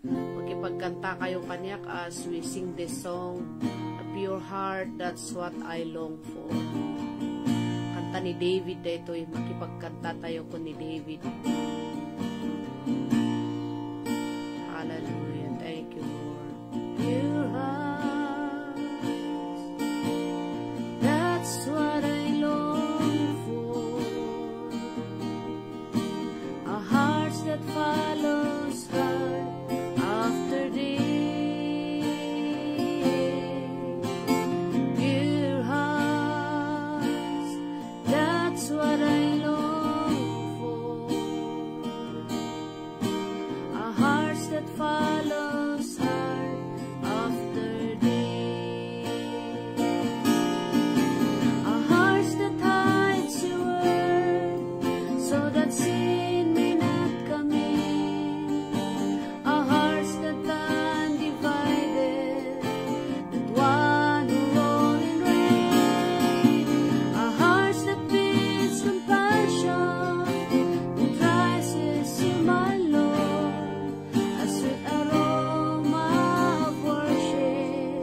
Magkipagkanta kayo kanyak as we sing this song, A Pure Heart, That's What I Long For. Kanta ni David dito, makipagkanta tayo ko ni David. Hallelujah. Thank you, Lord. Pure heart, that's what I long for. A heart that follows heart after day. Pure hearts, that's what I long for. A heart that follows heart after day. A heart that hides your word so that sin may not come in. A heart that undivided, that one who roll in rain. A heart that feels compassion, that rises to my Lord, a sweet aroma of worship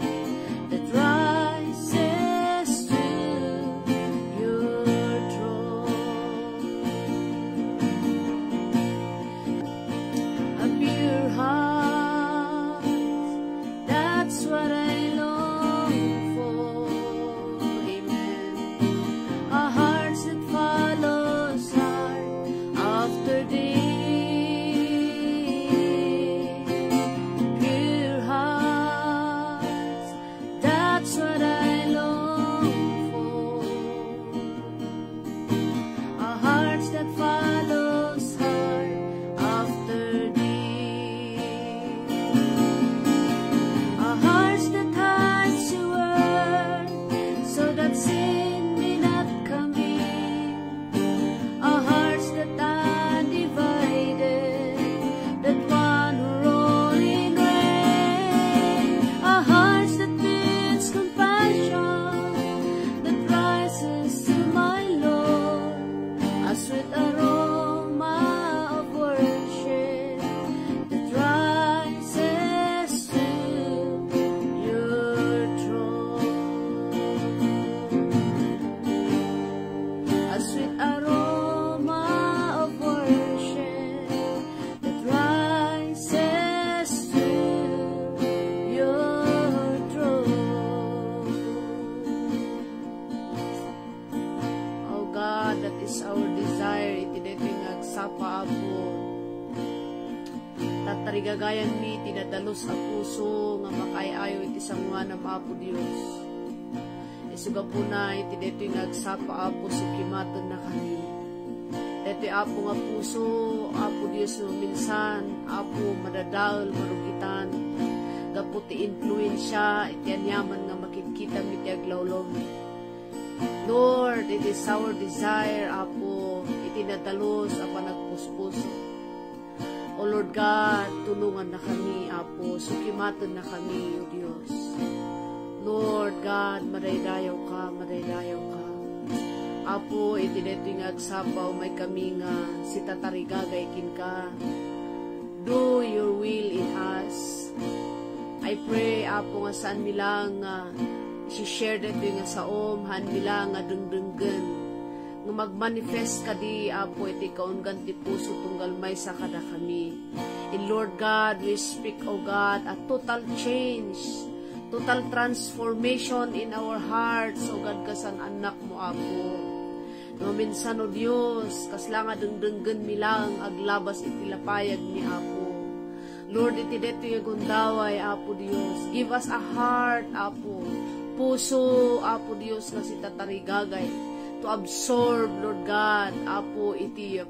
that rises to your throne. A pure heart, that's what I long for. Amen. A heart that follows heart after day. Pure hearts, that's what I long for. A heart that follows heart after day. A heart that hides your word so that sin may not come in. A heart that undivided, that one who roll in rain. A heart that feels compassion, that rises to my Lord, a sweet aroma of worship that rises to your throne. A sweet aroma of worship that rises to your throne. Oh God, that is our desire. Iti dito yung agsapa apo. Tatarigagayan mi, tinadalos a puso, nga makaayayo iti sangwa ng apo Diyos. Isuga po na, iti dito yung agsapa apo, sukimaton na kami. Dito apo nga puso, apo Diyos no minsan, apo madadal, marugitan, gaputi influensya, iti anyaman nga makikita mi ti aglawlaw mi. Lord, it is our desire, apo, itinadalos, apa nagpuspuso. O Lord God, tulungan na kami, apo, sukimaton na kami, O Diyos. Lord God, madaydayaw ka, madaydayaw ka. Apo, itinito yung agsapaw, may kami nga, si tatarigagaykin ka. Do your will in us. I pray, apo, nga saan nilang si-share dito yung saom, han nilang nga dungdunggan. Nga mag-manifest ka di, apo, iti kaungan ti puso tunggal may sa kada kami. And Lord God, we speak, O God, a total change, total transformation in our hearts, O God, kasan anak mo, apo. No minsan, O Diyos, kasla nga dungdunggan milang aglabas iti lapayag ni apo. Lord, iti deto yung gundaway, apo Diyos. Give us a heart, apo. Puso, apo Diyos, nga si tatarigagay. To absorb, Lord God, apo iti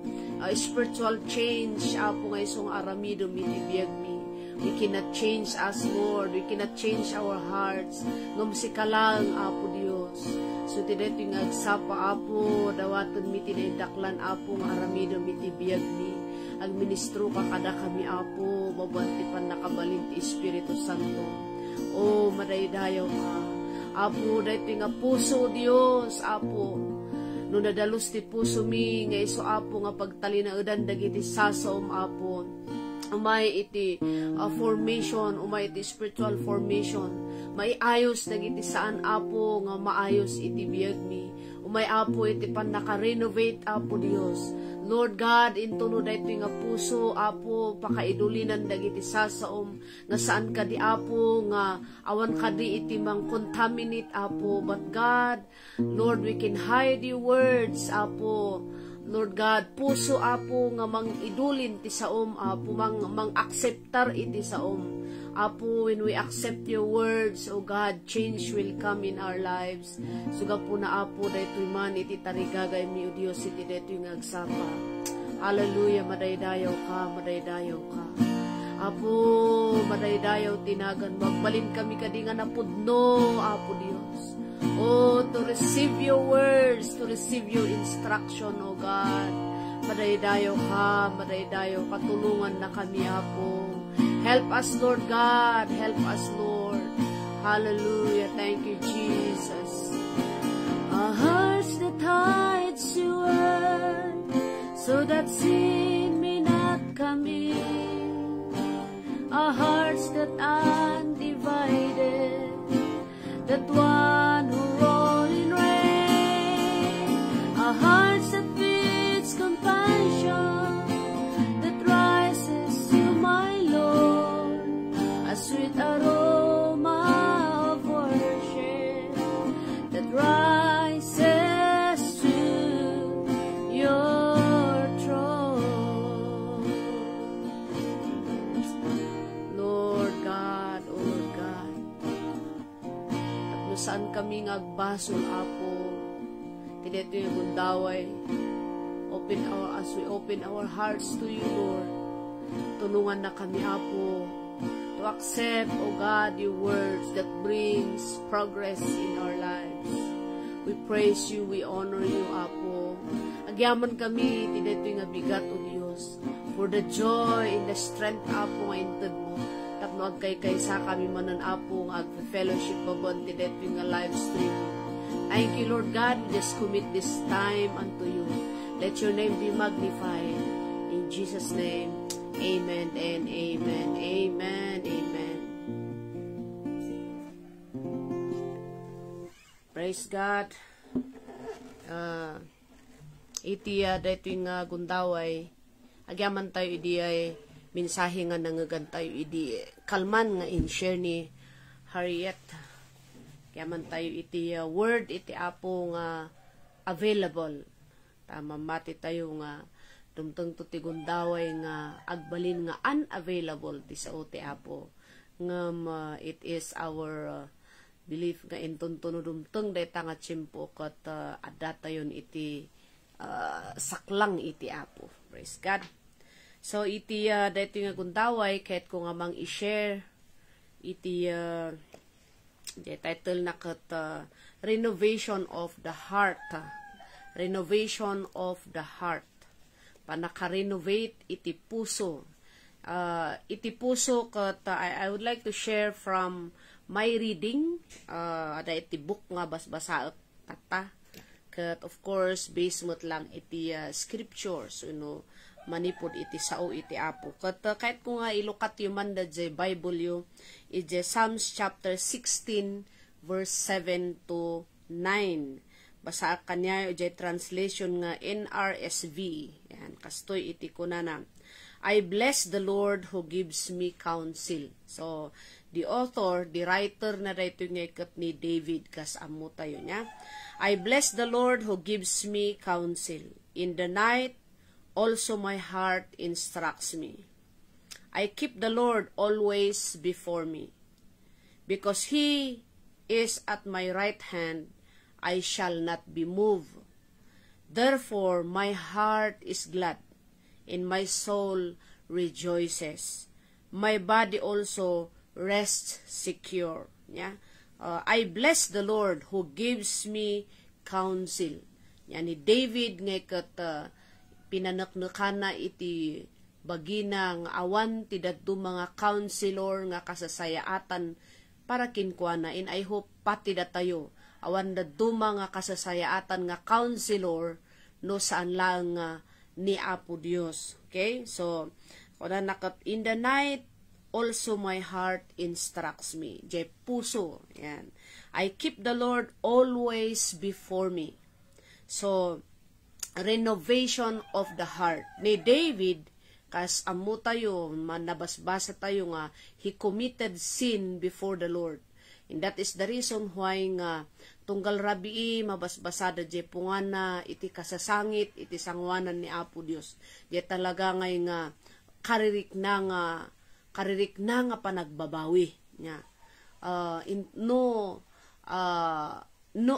spiritual change, apo nga isong aramido iti biyag mi. We cannot change us, Lord. We cannot change our hearts. Ngamsikalang, apo Diyos. So, tineto yung agsapa, apo, dawaton mi tinidaklan, apo nga aramido iti biyag mi. Ang ministro ka kada kami, apo, babantipan nakabalin ti Espiritu Santo. O, madaydayaw ka. Apo, dahito nga puso, Diyos, apo. No nadalos ti puso mi, nga iso, apo, nga pagtalinaedan dagiti sasom, apo. umay iti formation, umay iti spiritual formation, maiayos dagiti saan Apo nga maayos iti biyag mi, umay Apo iti pan naka-renovate Apo Dios. Lord God, intuno dayto nga puso Apo pakaidulinan dagiti sasaom nga saan kadi Apo nga awan kadi iti mang contaminate Apo, but God, Lord, we can hide your words Apo. Lord God, puso Apo nga mang idulin ti saom Apo, mang acceptar iti saom Apo. When we accept your words, O God, change will come in our lives. Suga po na Apo daytoy man iti tarigagay mi o Dios iti daytoy nga agsapa. Hallelujah, madaydayaw ka, madaydayaw ka Apo, madaydayaw tinagan, magbalin kami kadi nga napudno Apo Dios. Oh, to receive your words, to receive your instruction, O God. Madaydayaw ka, tulungan na kami, Apo. Help us, Lord God. Help us, Lord. Hallelujah. Thank you, Jesus. Our hearts that hides your word, so that sin may not come in. Our hearts that undivided, that one who roll in rain. Our hearts that beats compassion, that rises to my Lord, a sweet aroma of worship, that rises to your throne. Lord God, O Lord God, saan kami ngagbasol Apo, tinito yung gundaway, as we open our hearts to you, Lord, tulungan na kami Apo, to accept, O God, your words that brings progress in our lives. We praise you, we honor you, Apo. Agyaman kami, tinito yung bigat, O Diyos, for the joy and the strength, Apo, nga intod mo. Tapno agkay-kaysa kami manan Apo nga agpe-fellowship babon ti dito nga live stream. Thank you, Lord God. We just commit this time unto you. Let your name be magnified. In Jesus' name, amen and amen. Amen, amen. Praise God. Iti dito nga gundaway. Agyaman tayo idi ay mensahe nga nangagan tayo idi kalman nga in-share ni Harriet. Kaya man tayo iti word iti Apo nga available. Tama mati tayo nga dumteng to ti gundaway nga agbalin nga unavailable ti sao ti Apo. Ngam it is our belief nga intuntuno dumteng dayta nga tiyempo kat adda tayon iti saklang iti Apo. Praise God. So, iti dito nga gundaway, kahit ko nga mang i-share, iti the title na kat Renovation of the Heart. Renovation of the Heart. Panaka-renovate iti puso. Iti puso kat I would like to share from my reading. Ada iti book nga basbasa tata. Kat of course, based mo't lang iti scriptures, manipod iti sao iti Apo. Kahit ko nga ilukat yung manda dya Bible yung iti Psalms chapter 16 verse 7 to 9. Basa kanya yung translation nga NRSV. Yan, kastoy iti kunana. I bless the Lord who gives me counsel. So, the author, the writer na dito nga ikat ni David, kas amo tayo niya. I bless the Lord who gives me counsel. In the night, also my heart instructs me. I keep the Lord always before me. Because He is at my right hand, I shall not be moved. Therefore my heart is glad, and my soul rejoices. My body also rests secure. Yeah? I bless the Lord who gives me counsel. Yan ni David nga kat pinanaknakana iti bagina nga awan ti dadto mga counselor nga kasasayaatan para kinkwana. And I hope pati datayo awan dadto mga kasasayaatan nga counselor no saan lang ni Apo Dios. Okay? So Kuna nakat in the night also my heart instructs me. Jay puso. Yan. I keep the Lord always before me. So, renovation of the heart. Ni David, kas amo tayo, manabasbasa tayo nga, he committed sin before the Lord. And that is the reason why nga, tunggal rabii, mabasbasada jay pungana, iti kasasangit, iti sangwanan ni Apo Dios. Jay talaga ngay nga, karirik na nga panagbabawi. Nya. No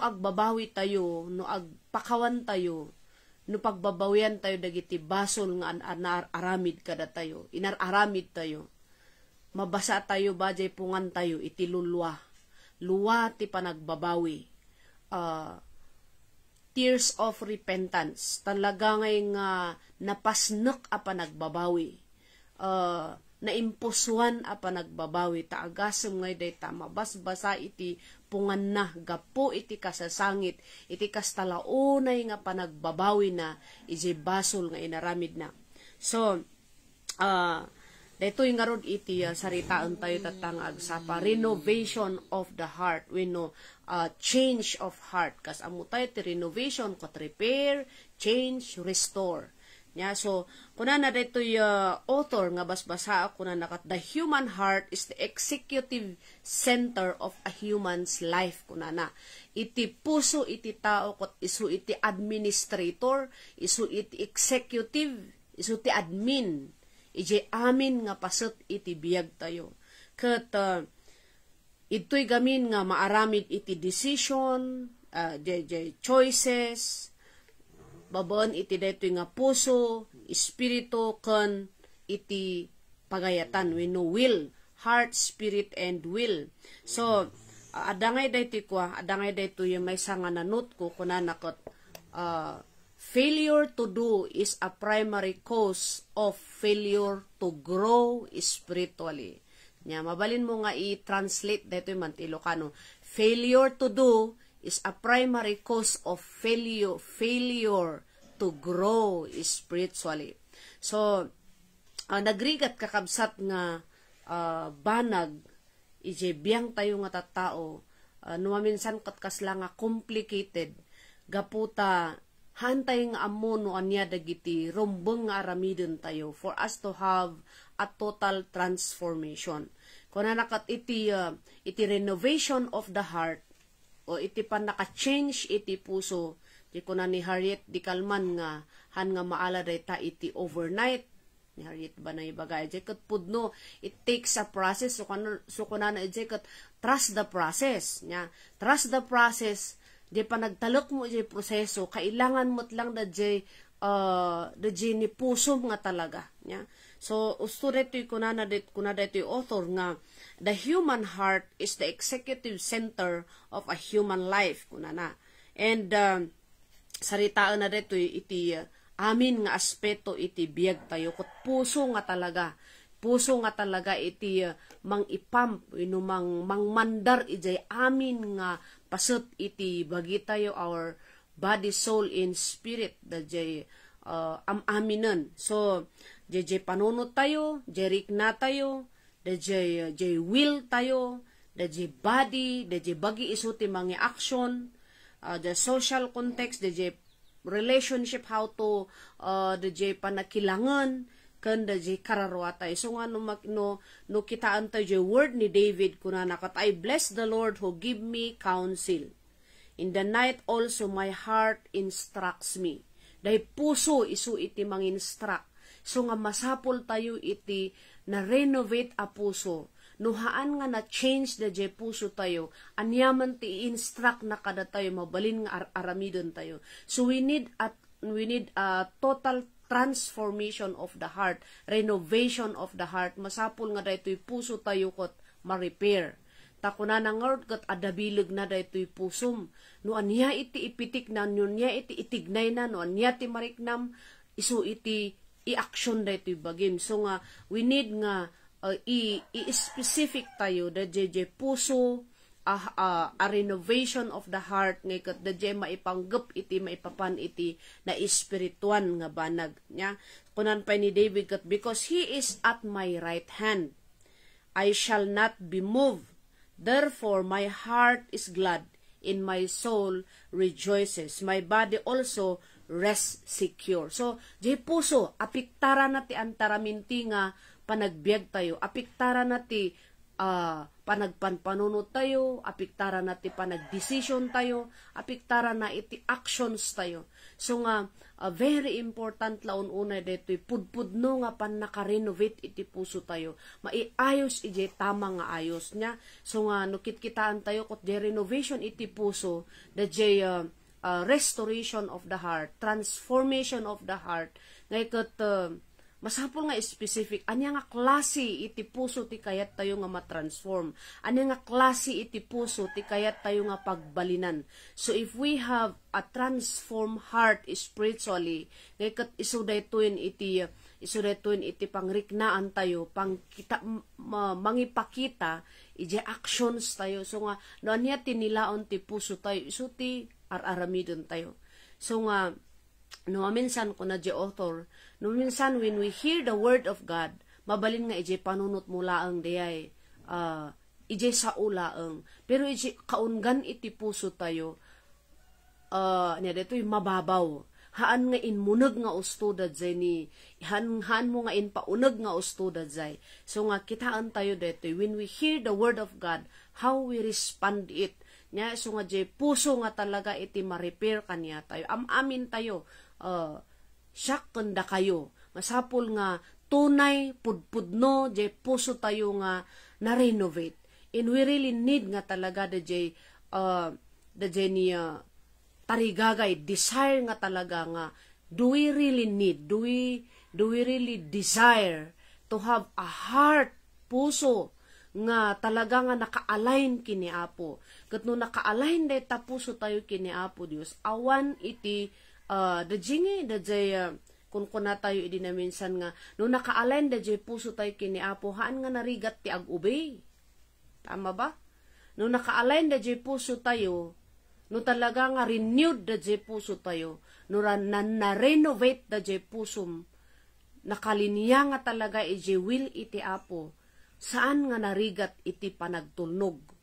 agbabawi tayo, no agpakawan tayo, no pagbabawian tayo dagiti basol nga aramid kada tayo, inararamid tayo, mabasa tayo bajay pungan tayo, iti luwa ti panagbabawi, tears of repentance, talaga ngay nga napasnok a panagbabawi, naimpusuan a panagbabawi, taagasem ngay day mabasbasa iti pungan na, gapo iti kasasangit, iti kastalaunay nga panagbabawi na, iti basol nga inaramid na. So, dito yung nga rod iti saritaan tayo tatangag sa renovation of the heart. We know, change of heart. Kas amo tayo ti renovation, kot repair, change, restore. Yeah, so, kuna na dito yung author nga basbasa kuna nakat, the human heart is the executive center of a human's life. Kuna na, iti puso iti tao, kot isu iti administrator, isu iti executive, isu iti admin, iti amin nga pasot iti biyag tayo. Kat, ito'y gamin nga maaramid iti decision, choices, babon iti daytoy nga puso, espiritu, kan iti pagayatan. We know will, heart, spirit, and will. So, adangay daytoy yung may sanga nanot ko, kunanakot, failure to do is a primary cause of failure to grow spiritually. Nya, mabalin mo nga i-translate daytoy man ti Ilocano. Failure to do is a primary cause of failure to grow spiritually. So, nagrigat kakabsat nga banag, ije biyang tayo nga tattao, numaminsan katkasla nga complicated, gaputa, hantay nga amo no anya dagiti rumbeng nga aramiden tayo for us to have a total transformation. Kung nakat iti renovation of the heart, o iti pan naka-change iti puso, di ko na ni Harriet di Kalman nga, han nga maala ta iti overnight, ni Harriet ba na ibagay, kat pudno, it takes a process, so kuna na kat trust the process, nya, trust the process, di pa nagtalok mo iti proseso, kailangan mo't lang da di ni puso nga talaga, nya. So, usto dito kuna dito yung author nga, the human heart is the executive center of a human life, kuna na. And, saritaan na dito iti amin nga aspeto iti biyag tayo, kat puso nga talaga iti mang-ipamp, mang-mandar ijay amin nga pasot iti bagi tayo, our body, soul, and spirit, da jay aminan. So, jay panunod tayo, jay rikna tayo, da jay will tayo, da jay body, da jay bagi isuti mga action, the social context, da jay relationship, how to, da jay panakilangan, kan da jay kararwa tayo. So nga, no kitaan tayo jay word ni David, kuna nakat, I bless the Lord who give me counsel. In the night also my heart instructs me. Dahil puso isu iti mang-instruct. So nga masapol tayo iti na-renovate a puso. Nuhaan nga na-change na jay puso tayo. Anyaman ti instruct na kada tayo, mabalin nga aramidon tayo. So we need a total transformation of the heart, renovation of the heart. Masapol nga daytoy puso tayo kot ma-repair. Takuna na nga kat adabilig na daytoy pusum. No anya iti ipitik na, no anya iti itignay na, no anya ti mariknam, isu iti i-action daytoy bagim. So nga, we need nga i-specific tayo da jay puso, a renovation of the heart, nga kat da jay maipanggap iti, maipapan iti na espirituan nga banag. Nya? kunan pa ni David kat, because he is at my right hand, I shall not be moved. Therefore my heart is glad, in my soul rejoices. My body also rests secure. So, di puso, apiktara na ti antaraminti nga panagbiag tayo. Apiktara na ti panagpanpanunod tayo. Apiktara na ti panagdesisyon tayo. Apiktara na iti actions tayo. So nga, very important laon una deto'y pudpudno nga pan naka-renovate iti puso tayo. Maiayos iti tama nga ayos niya. So nga, nukit-kitaan tayo kot di renovation iti puso, the restoration of the heart, transformation of the heart. Ngayon masapol nga specific, anya nga klase iti puso ti kayat tayo nga matransform. Anya nga klase iti puso ti kayat tayo nga pagbalinan. So if we have a transformed heart spiritually, ngayon isudaytuin iti pangriknaan tayo, mangipakita, iti actions tayo. So nga, noan niya tinilaon ti puso tayo, iso ti aramidon tayo. So nga, no minsan ko na di author, no minsan when we hear the word of God, mabalin nga ije panunot mo laang diyay, ije sa ulaang, pero ije kaungan iti puso tayo, niya dito'y mababaw, haan nga inmunag nga ustudad zay ni, haan mo nga inpaunag nga ustudad zay. So nga kitaan tayo dito'y, when we hear the word of God, how we respond it, niya, so nga ije puso nga talaga iti ma-repair kanya tayo, amin tayo, siyak kanda kayo, masapul nga tunay pudpudno jay puso tayo nga na-renovate, and we really need nga talaga the jay niya tarigagay, desire nga talaga nga, do we really desire to have a heart, puso nga talaga nga naka-align kini Apo. Kat no naka-align day ta puso tayo kini Apo Dios, awan iti kung kuna tayo idi na minsan nga, no naka-align da jay puso tayo kini Apo, haan nga narigat ti ag-ubay. Tama ba? No naka-align da jay puso tayo, no talaga nga renewed da jay puso tayo, no na-renovate da jay puso, nakalinya nga talaga iti will iti Apo, saan nga narigat iti panagtulnog.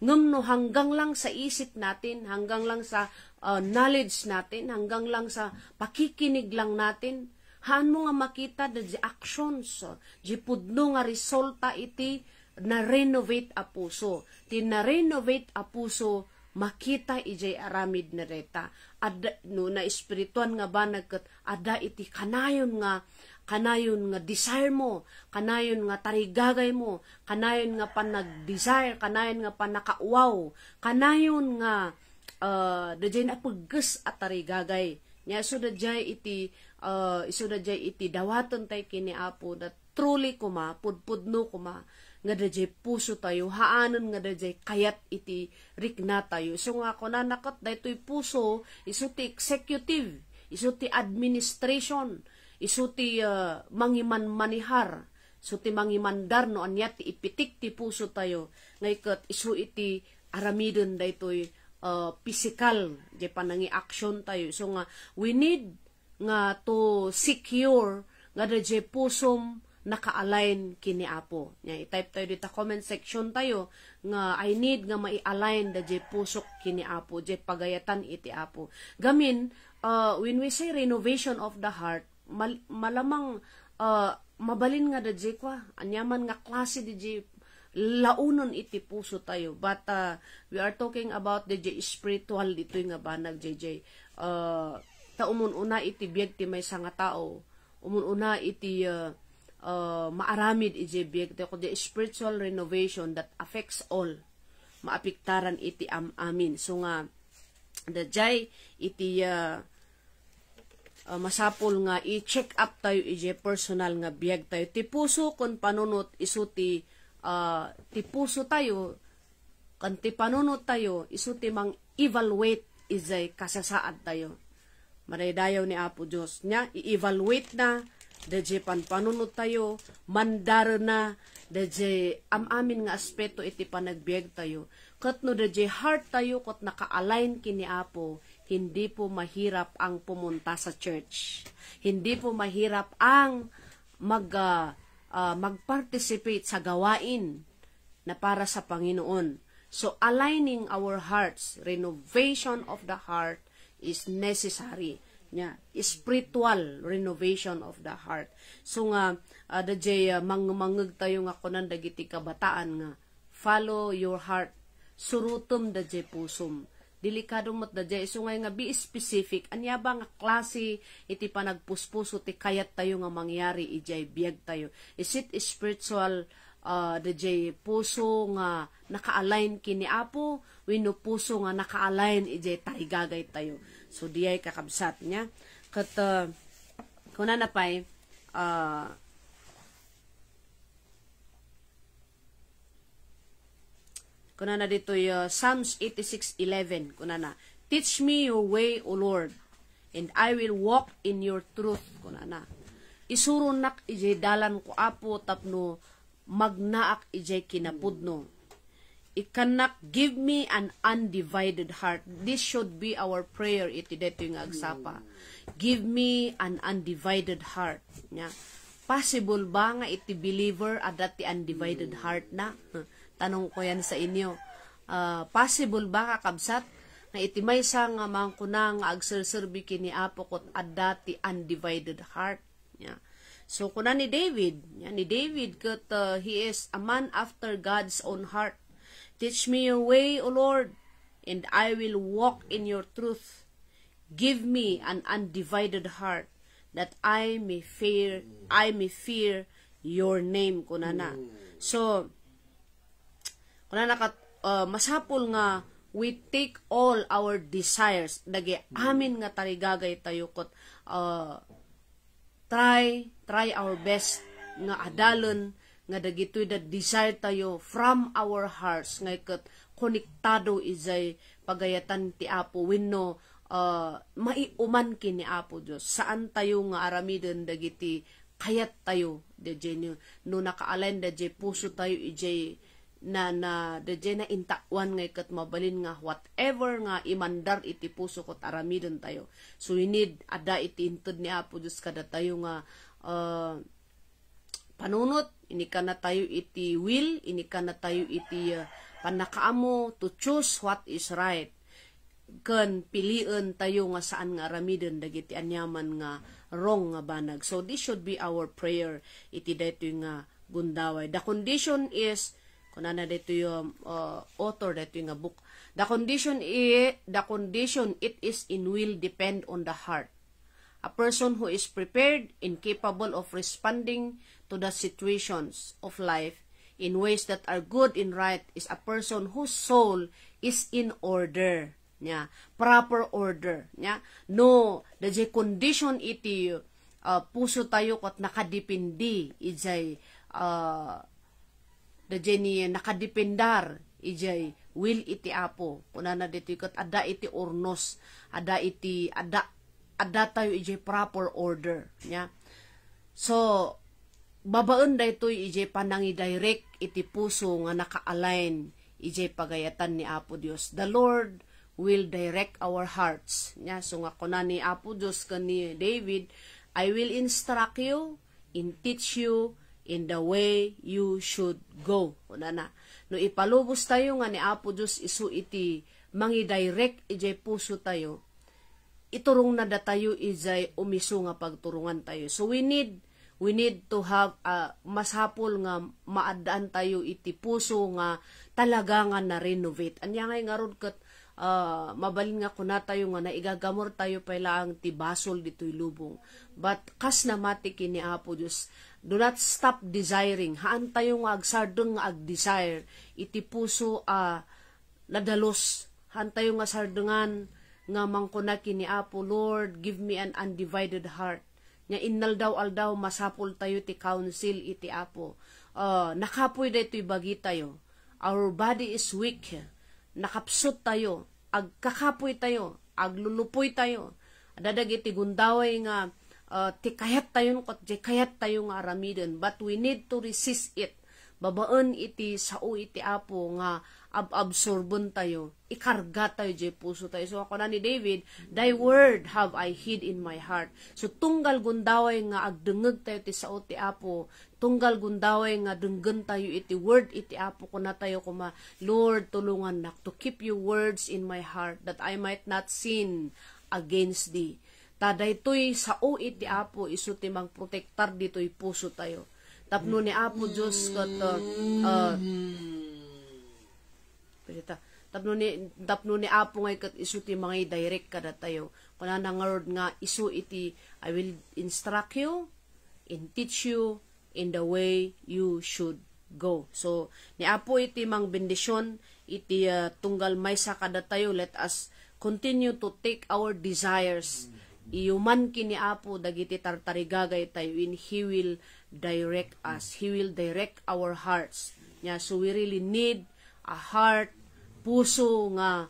Ngam no hanggang lang sa isip natin, hanggang lang sa knowledge natin, hanggang lang sa pakikinig lang natin, haan mo nga makita the actions, di pudno nga resulta iti na-renovate a puso. Ti na-renovate a puso, makita ijay aramid na reta. No, na espirituan nga ba nagkat, ada iti kanayon nga desire mo, kanayon nga tarigagay mo, kanayon nga panag-desire, kanayon nga panakauwaw, kanayon nga dajay na paggas at tarigagay. Nya so dajay iti dawaton tay kini Apo that truly kuma, pudpudno kuma, nga dajay puso tayo, haanon nga dajay kayat iti rikna tayo. So nga ko nanakot daytoy puso, isu ti executive, isu ti administration, isu ti mangiman manihar, isu ti mangimandar no anyat ti ipitik ti puso tayo, ngaykat isu iti aramidon daytoy physical, di panangi action tayo. So nga, we need nga to secure nga dajay pusom naka-align kini Apo. I-type tayo dito comment section tayo nga I need nga mai-align dajay pusok kini Apo, jay pagayatan iti Apo. Gamin, when we say renovation of the heart, malamang mabalin nga dajay kwa, anyaman nga klase dajay launon iti puso tayo. But we are talking about the spiritual dito nga banag jay ta umununa iti biag ti may nga tao, umununa iti maaramid iti biag ti ko the spiritual renovation that affects all, maapiktaran iti amin. So nga dajay iti masapol nga i-check up tayo iti personal nga biag tayo ti puso kon panunot isu ti puso tayo, kan ti panunot tayo, isu ti mang evaluate izay kasasaad tayo. Maraydayaw ni Apo Diyos niya, i-evaluate na, dajay panunot tayo, mandar na, dajay amin nga aspeto iti panagbiag tayo. Kat no dajay heart tayo, kot naka-align kini Apo, hindi po mahirap ang pumunta sa church. Hindi po mahirap ang mag-participate sa gawain na para sa Panginoon. So, aligning our hearts, renovation of the heart is necessary. Spiritual renovation of the heart. So nga, mangmangag tayo nga kunan dagiti kabataan nga, follow your heart, surutom dadya pusum. Delikado mo't dadya, so nga be specific, anya ba nga klase iti panagpuspuso ti kayat tayo nga mangyari, ijay biyag tayo. Is it spiritual dadya puso nga naka-align kini Apo, wino puso nga naka-align ijay tahigagay tayo. So diyay kakabsat niya. Kat kuna na pa'y kuna na dito Psalms 86:11 kuna na, teach me your way, O Lord, and I will walk in your truth. Kuna na, isurunak ijay dalan ko Apo tapno magnaak ijay kinapudno. Ikanak, give me an undivided heart. This should be our prayer iti deto yung agsapa. Give me an undivided heart. Possible ba nga iti believer adat ti undivided heart na? Tanong ko yan sa inyo. Possible ba kakabsat na iti maysa nga mangkunang agserserbi kini Apo kot adat ti undivided heart? So kuna ni David kat he is a man after God's own heart. Teach me your way, O Lord, and I will walk in your truth. Give me an undivided heart, that I may fear your name. Kunana. So, kunana masapul nga we take all our desires. Dagi amin nga tarigagay tayo kot try our best nga adalon nga dagitoy da desire tayo from our hearts nga ikat konektado izay pagayatan ti Apo wenno maiuman kini Apo Dios saan tayo nga aramiden dagiti kayat tayo dadya no naka-align dadya puso tayo ijay na dadya na intakwan nga ikat mabalin nga whatever nga imandar iti puso kot aramiden tayo. So we need ada iti intud ni Apo Dios kada tayo nga panunot, ini ka na tayo iti will, ini ka na tayo iti panakaamo to choose what is right. Kan piliin tayo nga saan nga aramiden dagiti anyaman nga wrong nga banag. So this should be our prayer iti dayto nga gundaway. The condition is kunana dayto yung author dayto nga book. The condition it is in will depend on the heart. A person who is prepared and capable of responding to the situations of life in ways that are good and right is a person whose soul is in order. Proper order. No, the condition iti puso tayo kot nakadipindi ijay nakadipendar ijay will iti Apo. Kunana dito kat ada iti ornos, ada tayo ijay proper order. So babaen daytoy ijay panangi direct iti puso nga naka-align ijay pagayatan ni Apo Dios. The Lord will direct our hearts. So nga kuna ni Apo Dios kani David, I will instruct you and teach you in the way you should go. Kuna na. No ipalubos tayo nga ni Apo Dios isu iti mangi direct ijay puso tayo. Iturong na da tayo ijay umiso nga pagturungan tayo. So we need to have masapol nga maadaan tayo iti puso nga talaga nga na-renovate. Anya nga ron kat mabalin nga kuna tayo nga naigagamor tayo pailaang ti basol dito'y lubong. But kas na mati kini Apo Dios, do not stop desiring. Haan tayo nga agsardeng nga ag-desire iti puso nadalos. Haan tayo nga sardengan nga mangkuna kini Apo, Lord, give me an undivided heart. Nya innaldaw-aldaw masapol tayo ti counsel iti Apo. Nakapoy daytoy bagi tayo. Our body is weak. Nakapsot tayo. Agkakapoy tayo. Aglulupoy tayo. Dadag iti gundaway nga ti kayat tayo kot kayat tayo nga aramiden. But we need to resist it. babaan iti sao iti Apo nga absorbon tayo, ikarga tayo di puso tayo. So ako na ni David, thy word have I hid in my heart. So tunggal gundaway nga agdengeg tayo ti sao ti Apo, tunggal gundaway nga denggen tayo iti word iti Apo ko na tayo kuma, Lord tulungan nak to keep your words in my heart that I might not sin against thee. Taday to'y sao iti Apo iso ti magprotektar dito'y puso tayo. Tapno ni Apo Diyos kat tapno ni Apo ngay kat isu ti mga direct kada tayo. Kuna nangard nga isu iti I will instruct you and teach you in the way you should go. So ni Apo iti mang bendisyon iti tunggal maysa kada tayo. Let us continue to take our desires. Iyuman kini Apo dagiti tartarigagay tayo in He will direct us. He will direct our hearts. Yeah, so we really need a heart, puso nga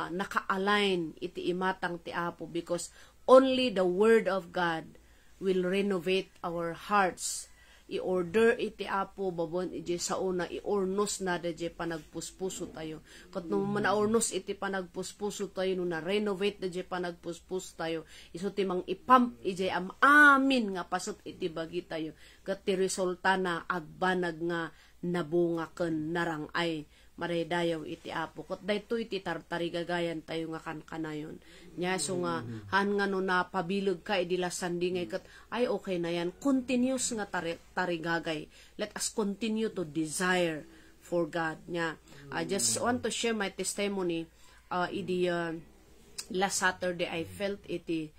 naka-align iti imatang ti Apo, because only the Word of God will renovate our hearts. I-order iti Apo babon iti sa una i-ornos na dadje panagpuspuso tayo. Kat nung manaornos iti panagpuspuso tayo, nung na-renovate dadje panagpuspuso tayo, iso timang ipamp iti amin nga pasot iti bagi tayo. Kat ti resulta na agbanag nga nabunga ken narangay maraydayaw iti Apo. Kat dayto iti tartarigagayan tayo nga kankanayon. Nya so nga han nga no napabilog ka idila sandingay kat ay okay na yan. Continuous nga tarigagay. Let us continue to desire for God. Nya I just want to share my testimony. Last Saturday I felt iti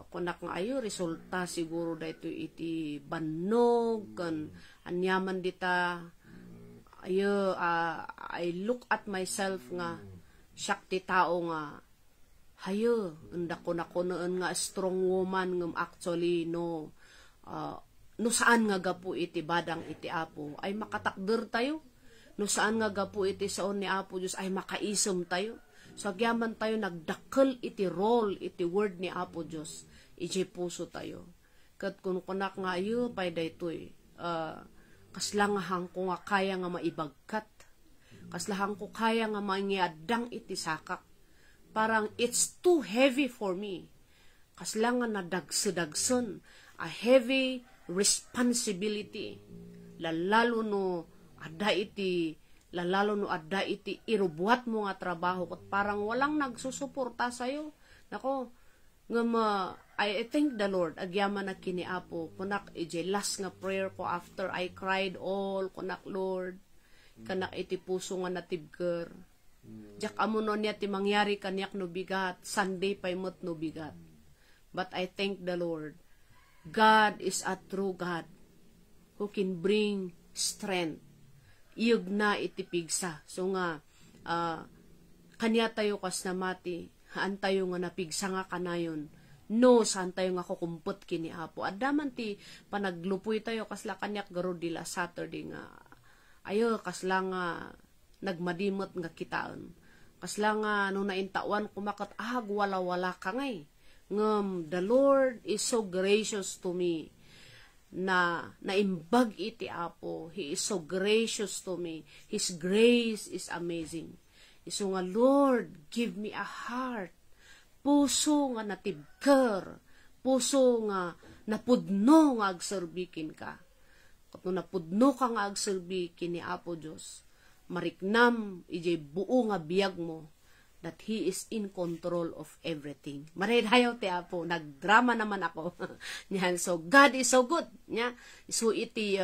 kunak nga ayo resulta siguro dayto iti bannog kan anyaman dita ayo. I look at myself nga syakti tao nga hayo ndako noon nga strong woman ngem actually no saan nga gapu iti badang iti Apo ay makatakder tayo, no saan nga gapu iti saon ni Apo Dios ay makaisom tayo. So agyaman tayo nagdakkel iti role iti word ni Apo Dios iti puso tayo. Kat kun kunak nga ayo pay daytoy kaslangahang ko nga kaya nga maibagkat, kaslahang ko kaya nga mangiadang iti sakak, parang it's too heavy for me. Kaslangan na dagsedagson a heavy responsibility, lalalo no adda iti irubuat mo nga trabaho kat parang walang nagsusuporta sayo. Nako nga I thank the Lord agyaman na kini Apo kunak ije last nga prayer ko after I cried all kunak Lord kanak iti puso nga natibker jak amuno niya ti mangyari kanyak no bigat Sunday pay met no bigat, but I thank the Lord. God is a true God who can bring strength iyog na iti pigsa. So nga kanya tayo kas namati haan tayo nga napigsa nga kanayon, no saan tayo nga kukumpot kini Apo. Addaman ti panaglupoy tayo kasla kanyak garo dila Saturday nga ayo kasla nga nagmadimot nga kitaan, kasla nga nung naintawan kumakat wala ka ngay ngem the Lord is so gracious to me na naimbag iti Apo. He is so gracious to me. His grace is amazing. Iso nga Lord, give me a heart, puso nga natibker, puso nga napudno nga agserbikin ka. Kung napudno ka nga agserbikin ni Apo Diyos, mariknam ijay buo nga biyag mo that He is in control of everything. Maraydayaw ti Apo, nagdrama naman ako. Yan, so God is so good. Nya, iso iti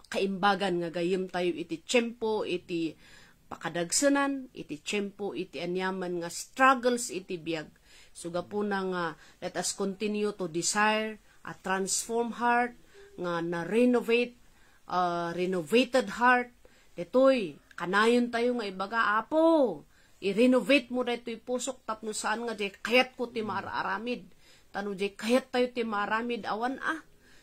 kaimbagan nga gayem tayo iti tiyempo, iti pakadagsanan, iti tiyempo, iti anyaman nga struggles iti biyag. So gapuna nga let us continue to desire a transformed heart, nga na-renovate, renovated heart. Detoy, kanayon tayo nga ibaga, Apo, i-renovate mo daytoy pusok tapno saan nga di kayat ko ti maararamid. Tano di kayat tayo ti maaramid awan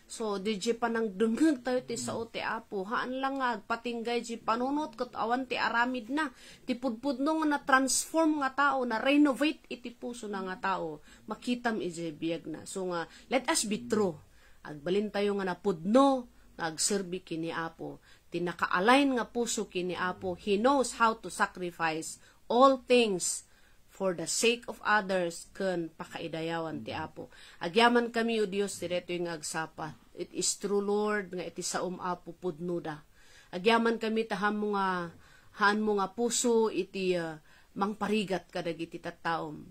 So, di pa nang dungag tayo ti sao ti Apo. Haan lang nga, patinggay di panunot kat awan ti aramid na. Ti pudpudno nga na-transform nga tao, na-renovate iti puso na nga tao. Makitam iti biyag na. So nga, let us be true. agbalin tayo nga napudno, nga agserbi kini Apo. Tinaka-align nga puso kini Apo. He knows how to sacrifice all things for the sake of others ken pakaidayawan ti Apo. Agyaman kami o Dios direto yung agsapa. It is true Lord nga iti saom Apo pudnuda. Agyaman kami taham mo nga haan mo nga puso iti mangparigat kadagiti tattaom.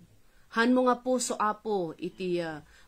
Han mo nga puso Apo iti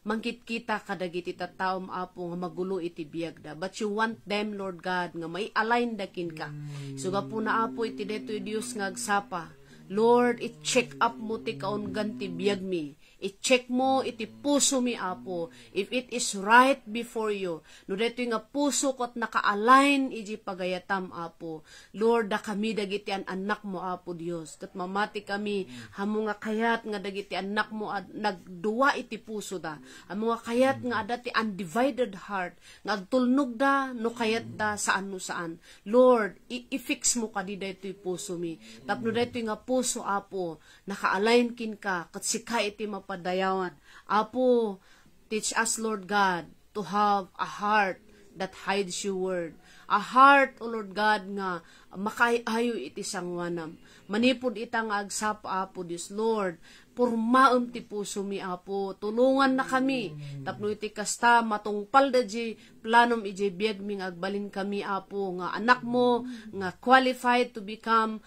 mangkitkita kadagiti tattaom Apo nga magulo iti biyagda. But you want them Lord God nga may align dakin ka. Suga po na Apo iti detoy Dios nga agsapa. Lord, i-check up mo ti kaungan ti biyag mi. I-check mo iti puso mi Apo. If it is right before you. No deto nga puso kot naka-align iti pagayatam Apo. Lord, da kami dagiti an anak mo Apo Dios. Kat mamati kami hamo nga kayat nga dagiti anak mo nagduwa iti puso da. Hamo nga kayat nga adati undivided heart. Nagtulnog da no kayat da saan no saan. Lord, i-fix mo kadida iti puso mi. Tapno deto nga puso Apo naka-align kin ka kat sika iti mapadayawan. Apo, teach us Lord God to have a heart that hides your word. A heart, O Lord God, nga makayayo iti sangwanam. Manipod itang agsapa Apo Diyos. Lord, purmaom ti puso mi Apo. Tulungan na kami. Tapno iti kasta matungpal da di planom iti biyag ming agbalin kami Apo. Nga anak mo nga qualified to become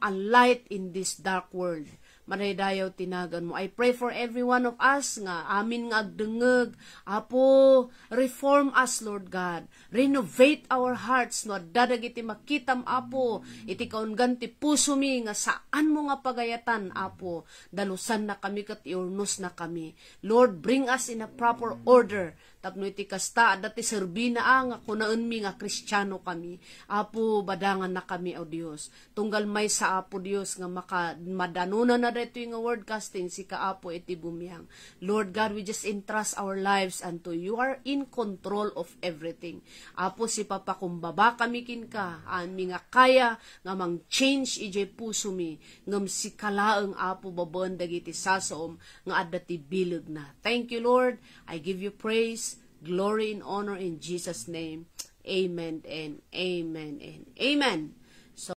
a light in this dark world. Manaydayaw tinagan mo. I pray for every one of us nga amin nga agdengeg. Apo, reform us Lord God. Renovate our hearts no dadag iti makitam Apo. Iti kaungan ti puso mi nga saan mo nga pagayatan Apo. Dalusan na kami kat iurnos na kami. Lord, bring us in a proper order. Tapno iti kasta dati serbina nga kunaan mi nga Kristiyano kami. Apo, badangan na kami o Dios. Tunggal may sa Apo Dios nga madanunan na dito yung word casting si Kaapo iti bumiyang. Lord God, we just entrust our lives unto you. You are in control of everything. Apo, si Papa kumbaba kami kin ka, mi nga kaya nga mang change ije puso mi, ngam si kalaang Apo babon dagiti sasom nga adati bilag na. Thank you Lord. I give you praise, glory and honor in Jesus' name. Amen and amen and amen.